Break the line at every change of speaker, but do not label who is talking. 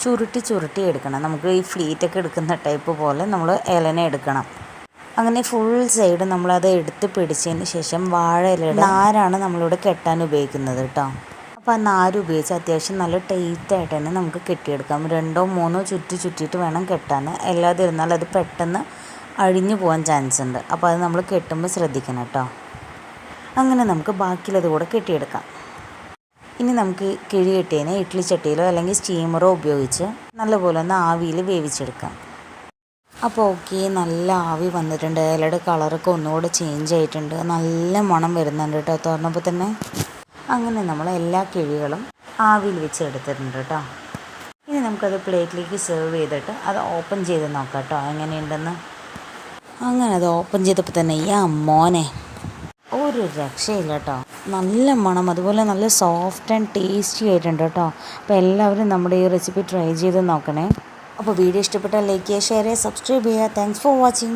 ചുരുട്ടി ചുരുട്ടി എടുക്കണം. നമുക്ക് ഈ ഫ്ലീറ്റൊക്കെ എടുക്കുന്ന ടൈപ്പ് പോലെ നമ്മൾ ഇലനെ എടുക്കണം. അങ്ങനെ ഫുൾ സൈഡ് നമ്മളത് എടുത്ത് പിടിച്ചതിന് ശേഷം വാഴ ഇലയുടെ നാരാണ് നമ്മളിവിടെ കെട്ടാൻ ഉപയോഗിക്കുന്നത് കേട്ടോ. അപ്പോൾ ആ നാര് ഉപയോഗിച്ച് അത്യാവശ്യം നല്ല ടൈറ്റായിട്ട് തന്നെ നമുക്ക് കെട്ടിയെടുക്കാം. 2 3 ചുറ്റിയിട്ട് വേണം കെട്ടാൻ. അല്ലാതെ ഇരുന്നാൽ അത് പെട്ടെന്ന് അഴിഞ്ഞു പോകാൻ ചാൻസ് ഉണ്ട്. അപ്പോൾ അത് നമ്മൾ കെട്ടുമ്പോൾ ശ്രദ്ധിക്കണം കേട്ടോ. അങ്ങനെ നമുക്ക് ബാക്കിയുള്ളത് കൂടെ കെട്ടിയെടുക്കാം. ഇനി നമുക്ക് കിഴി കെട്ടിയതിനെ ഇഡ്ഡലി ചട്ടിയിലോ അല്ലെങ്കിൽ സ്റ്റീമറോ ഉപയോഗിച്ച് നല്ലപോലെ ഒന്ന് ആവിയിൽ വേവിച്ചെടുക്കാം. അപ്പോൾ ഓക്കെ, നല്ല ആവി വന്നിട്ടുണ്ട്. ഇലയുടെ കളറൊക്കെ ഒന്നുകൂടെ ചേഞ്ച് ആയിട്ടുണ്ട്. നല്ല മണം വരുന്നുണ്ട് കേട്ടോ തുറന്നപ്പോൾ തന്നെ. അങ്ങനെ നമ്മൾ എല്ലാ കിഴികളും ആവിയിൽ വെച്ച് എടുത്തിട്ടുണ്ട് കേട്ടോ. ഇനി നമുക്കത് പ്ലേറ്റിലേക്ക് സെർവ് ചെയ്തിട്ട് അത് ഓപ്പൺ ചെയ്ത് നോക്കാം കേട്ടോ എങ്ങനെയുണ്ടെന്ന്. അങ്ങനെ അത് ഓപ്പൺ ചെയ്തപ്പോൾ തന്നെ മോനെ ഒരു രക്ഷയില്ല കേട്ടോ. നല്ല മണം, അതുപോലെ നല്ല സോഫ്റ്റ് ആൻഡ് ടേസ്റ്റി ആയിട്ടുണ്ട് കേട്ടോ. അപ്പോൾ എല്ലാവരും നമ്മുടെ ഈ റെസിപ്പി ട്രൈ ചെയ്ത് നോക്കണേ. അപ്പോൾ വീഡിയോ ഇഷ്ടപ്പെട്ടാൽ ലൈക്ക് ചെയ്യുക, ഷെയർ ചെയ്യുക, സബ്സ്ക്രൈബ് ചെയ്യുക. Thanks for watching.